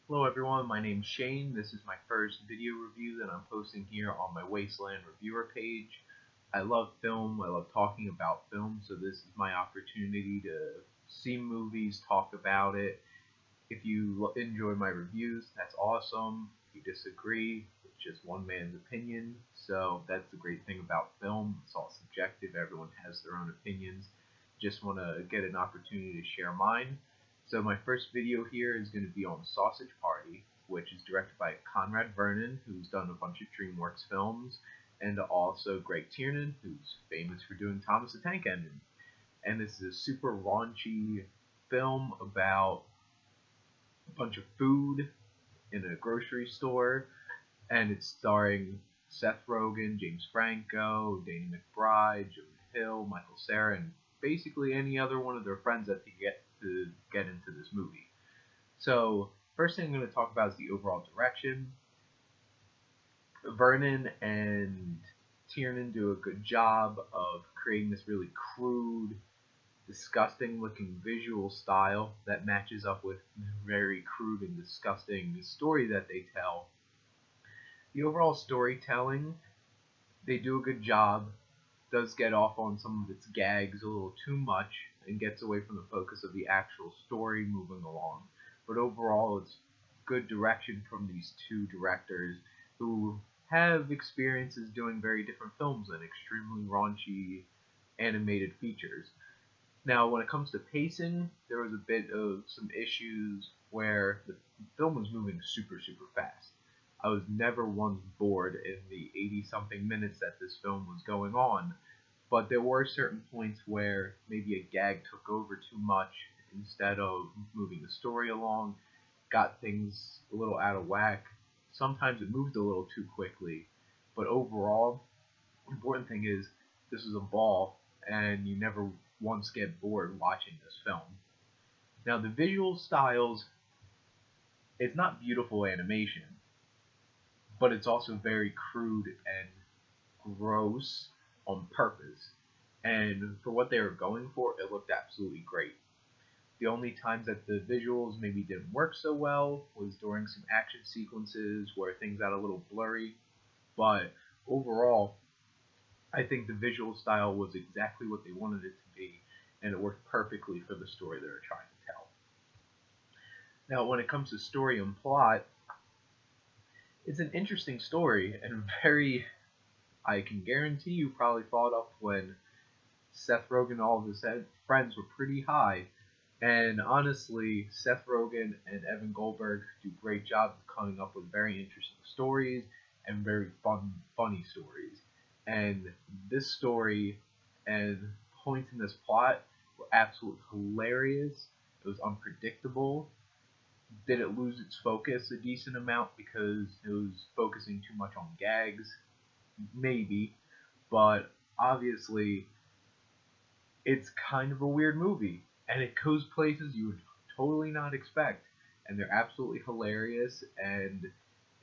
Hello everyone, my name's Shane. This is my first video review that I'm posting here on my Wasteland reviewer page. I love film, I love talking about film, so this is my opportunity to see movies, talk about it. If you enjoy my reviews, that's awesome. If you disagree, it's just one man's opinion. So that's the great thing about film. It's all subjective, everyone has their own opinions. Just want to get an opportunity to share mine. So my first video here is going to be on Sausage Party, which is directed by Conrad Vernon, who's done a bunch of DreamWorks films, and also Tiernan, who's famous for doing Thomas the Tank Engine. And this is a super raunchy film about a bunch of food in a grocery store, and it's starring Seth Rogen, James Franco, Danny McBride, Jonah Hill, Michael Cera, and basically any other one of their friends that they get into this movie. So first thing I'm going to talk about is the overall direction. Vernon and Tiernan do a good job of creating this really crude, disgusting looking visual style that matches up with very crude and disgusting story that they tell. The overall storytelling, they do a good job, does get off on some of its gags a little too much and gets away from the focus of the actual story moving along. But overall, it's good direction from these two directors who have experiences doing very different films and extremely raunchy animated features. Now, when it comes to pacing, there was a bit of some issues where the film was moving super fast. I was never once bored in the 80-something minutes that this film was going on, but there were certain points where maybe a gag took over too much instead of moving the story along, got things a little out of whack. Sometimes it moved a little too quickly, but overall, the important thing is this is a ball, and you never once get bored watching this film. Now, the visual styles, it's not beautiful animation, but it's also very crude and gross on purpose. And for what they were going for, it looked absolutely great. The only times that the visuals maybe didn't work so well was during some action sequences where things got a little blurry. But overall, I think the visual style was exactly what they wanted it to be, and it worked perfectly for the story they were trying to tell. Now, when it comes to story and plot, it's an interesting story and I can guarantee you probably thought up when Seth Rogen and all of his friends were pretty high. And honestly, Seth Rogen and Evan Goldberg do great jobs of coming up with very interesting stories and very funny stories. And this story and points in this plot were absolutely hilarious. It was unpredictable. Did it lose its focus a decent amount because it was focusing too much on gags? Maybe, but obviously it's kind of a weird movie, and it goes places you would totally not expect, and they're absolutely hilarious, and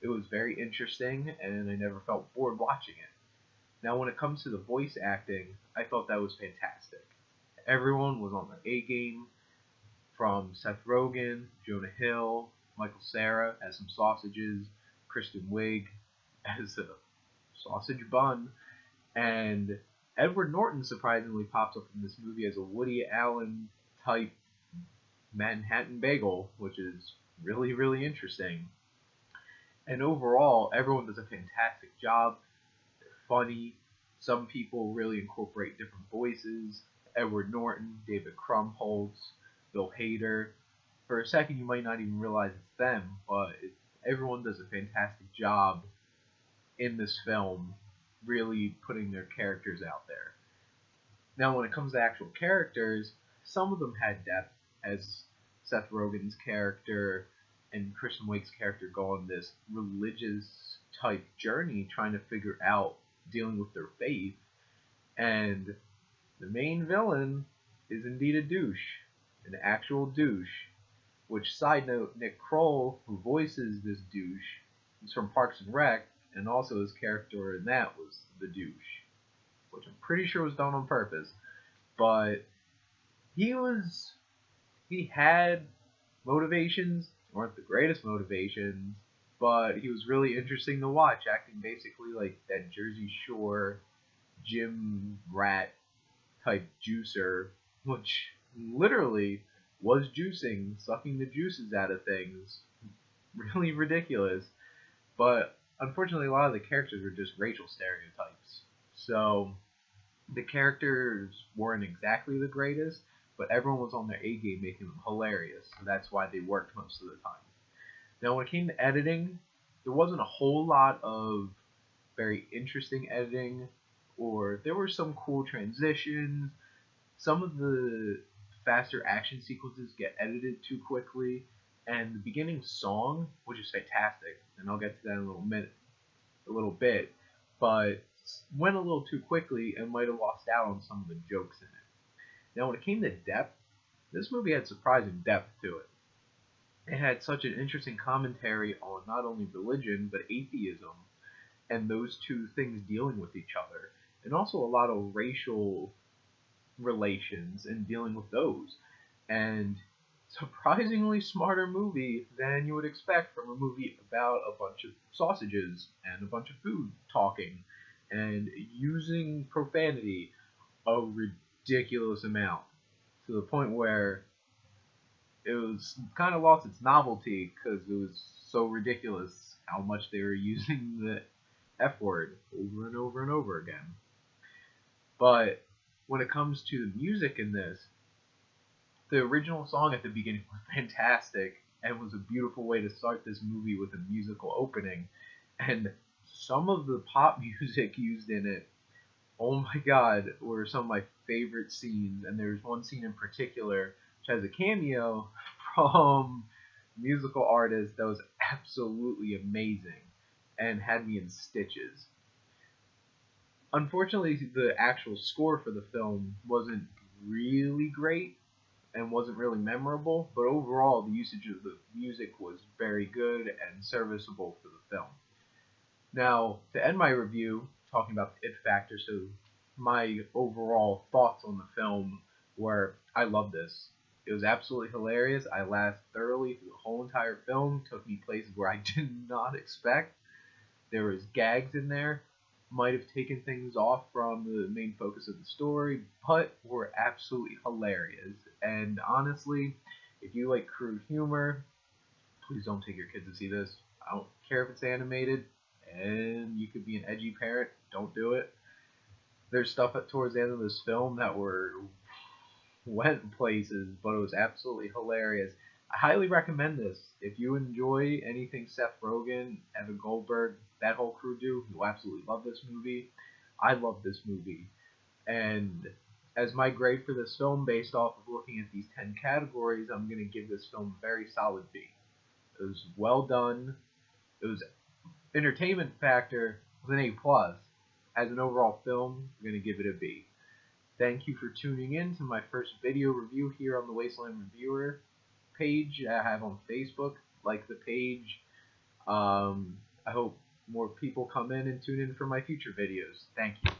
it was very interesting, and I never felt bored watching it. Now, when it comes to the voice acting, I thought that was fantastic. Everyone was on their A game, from Seth Rogen, Jonah Hill, Michael Cera as some sausages, Kristen Wiig as a sausage bun, and Edward Norton surprisingly pops up in this movie as a Woody Allen type Manhattan bagel, which is really interesting. And overall, everyone does a fantastic job. They're funny. Some people really incorporate different voices. Edward Norton, David Krumholtz, Bill Hader. For a second, you might not even realize it's them, but everyone does a fantastic job in this film, really putting their characters out there. Now, when it comes to actual characters, some of them had depth, as Seth Rogen's character and Kristen Wiig's character go on this religious type journey trying to figure out dealing with their faith, and the main villain is indeed a douche, an actual douche, which, side note, Nick Kroll, who voices this douche, is from Parks and Rec, and also his character in that was the douche, which I'm pretty sure was done on purpose. But he had motivations weren't the greatest motivations, but he was really interesting to watch, acting basically like that Jersey Shore gym rat type juicer, which literally was juicing, sucking the juices out of things. Really ridiculous. But unfortunately, a lot of the characters were just racial stereotypes. So the characters weren't exactly the greatest, but everyone was on their A game making them hilarious. So that's why they worked most of the time. Now, when it came to editing, there wasn't a whole lot of very interesting editing, or there were some cool transitions. Some of the faster action sequences get edited too quickly, and the beginning song, which is fantastic, and I'll get to that in a little bit, but went a little too quickly and might have lost out on some of the jokes in it. Now, when it came to depth, this movie had surprising depth to it. It had such an interesting commentary on not only religion but atheism, and those two things dealing with each other, and also a lot of racial relations and dealing with those. And surprisingly smarter movie than you would expect from a movie about a bunch of sausages and a bunch of food talking and using profanity a ridiculous amount, to the point where it was kind of lost its novelty because it was so ridiculous how much they were using the F word over and over and over again. But when it comes to the music in this, the original song at the beginning was fantastic and was a beautiful way to start this movie with a musical opening. And some of the pop music used in it, oh my god, were some of my favorite scenes. And there's one scene in particular which has a cameo from a musical artist that was absolutely amazing and had me in stitches. Unfortunately, the actual score for the film wasn't really great and wasn't really memorable, but overall the usage of the music was very good and serviceable for the film. Now, to end my review, talking about the it factor, so my overall thoughts on the film were, I love this. It was absolutely hilarious. I laughed thoroughly through the whole entire film, took me places where I did not expect. There was gags in there, might have taken things off from the main focus of the story, but were absolutely hilarious. And honestly, if you like crude humor, please don't take your kids to see this. I don't care if it's animated, and you could be an edgy parent, don't do it. There's stuff towards the end of this film that went places, but it was absolutely hilarious. I highly recommend this. If you enjoy anything Seth Rogen, Evan Goldberg, that whole crew do, you'll absolutely love this movie. I love this movie. And as my grade for this film, based off of looking at these 10 categories, I'm going to give this film a very solid B. It was well done. It was entertainment factor was an A+. As an overall film, I'm going to give it a B. Thank you for tuning in to my first video review here on the Wasteland Reviewer page I have on Facebook. Like the page. I hope more people come in and tune in for my future videos. Thank you.